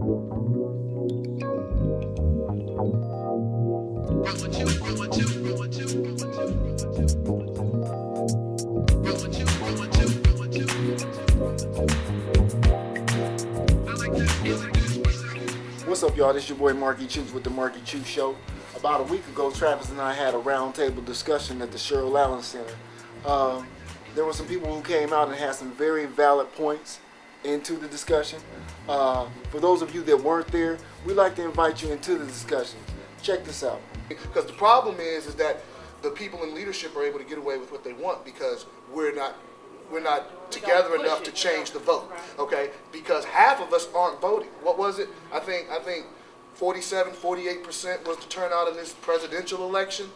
What's up, y'all? This your boy Markey Chukes with the Markey Chukes Show. About a week ago, Travis and I had a roundtable discussion at the Cheryl Allen Center. There were some people who came out and had some very valid points into the discussion. For those of you that weren't there, we'd like to invite you into the discussion. Check this out. Because the problem is that the people in leadership are able to get away with what they want because we're not together enough to change the vote, okay? Because half of us aren't voting. What was it? I think 48% was the turnout in this presidential election.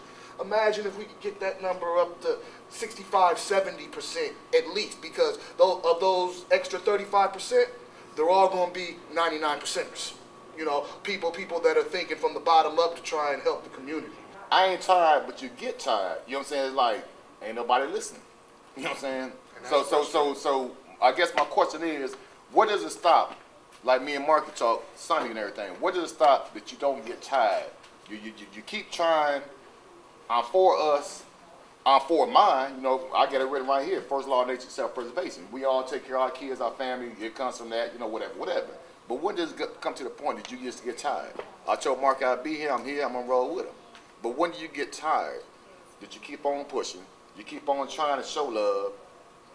Imagine if we could get that number up to 65-70% at least, because of those extra 35%, they're all going to be 99%ers. You know, people that are thinking from the bottom up to try and help the community. I ain't tired, but you get tired. You know what I'm saying? It's like, ain't nobody listening. You know what I'm saying? So I guess my question is, where does it stop? Like me and Markey talk Sunday and everything. Where does it stop that you don't get tired? You keep trying. I'm for us. I'm for mine. You know, I get it written right here. First law of nature, self-preservation. We all take care of our kids, our family. It comes from that. You know, whatever. But when does it come to the point that you just get tired? I told Mark I'd be here. I'm here. I'm gonna roll with him. But when do you get tired? That you keep on pushing. You keep on trying to show love.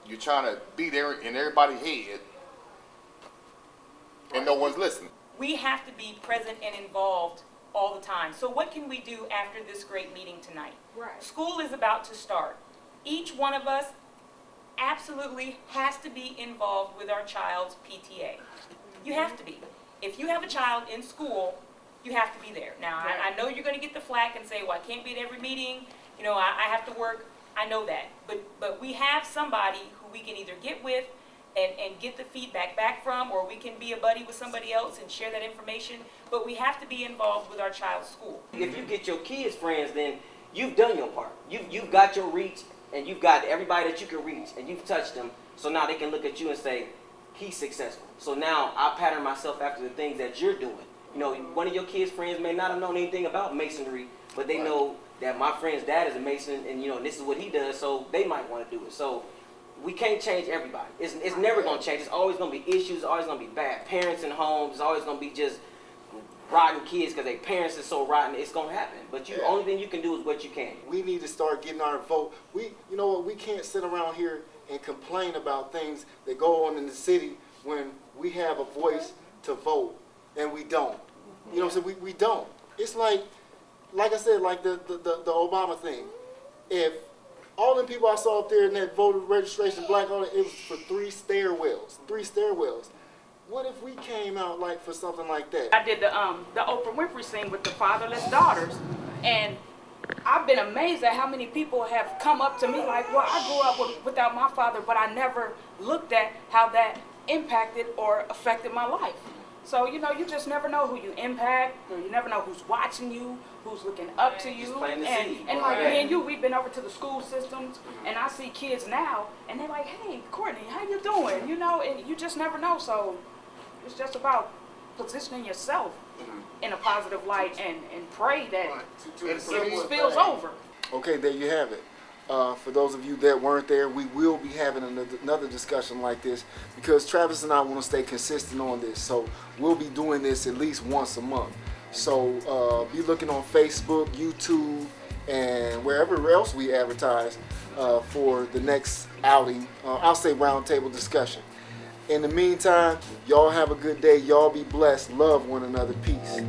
You're trying to be there in everybody's head, and no one's listening. We have to be present and involved all the time. So what can we do after this great meeting tonight? Right. School is about to start. Each one of us absolutely has to be involved with our child's PTA. You have to be. If you have a child in school, you have to be there. Now, I know you're going to get the flack and say, well, I can't be at every meeting. You know, I have to work. I know that. But we have somebody who we can either get with and get the feedback back from, or we can be a buddy with somebody else and share that information. But we have to be involved with our child's school. If you get your kids friends, then you've done your part. You've got your reach, and you've got everybody that you can reach, and you've touched them. So now they can look at you and say, he's successful. So now I pattern myself after the things that you're doing. You know, one of your kids' friends may not have known anything about masonry, but they know that my friend's dad is a mason, and you know, this is what he does, so they might want to do it. So we can't change everybody. It's never going to change. It's always going to be issues. It's always going to be bad parents in homes. It's always going to be just rotten kids because their parents are so rotten. It's going to happen. But the only thing you can do is what you can. We need to start getting our vote. You know what? We can't sit around here and complain about things that go on in the city when we have a voice to vote and we don't. You know what I'm saying? We don't. It's like I said, like the Obama thing. If all the people I saw up there in that voter registration, black on it was for 3 stairwells. What if we came out like for something like that? I did the Oprah Winfrey scene with the fatherless daughters, and I've been amazed at how many people have come up to me like, well, I grew up without my father, but I never looked at how that impacted or affected my life. So, you know, you just never know who you impact, or you never know who's watching you, who's looking up to you. And like me and you, we've been over to the school systems, and I see kids now, and they're like, hey, Courtney, how you doing? You know, and you just never know. So it's just about positioning yourself in a positive light and pray that it spills over. Okay, there you have it. For those of you that weren't there, we will be having another discussion like this because Travis and I want to stay consistent on this. So we'll be doing this at least once a month. So be looking on Facebook, YouTube, and wherever else we advertise for the next outing. I'll say roundtable discussion. In the meantime, y'all have a good day. Y'all be blessed. Love one another. Peace.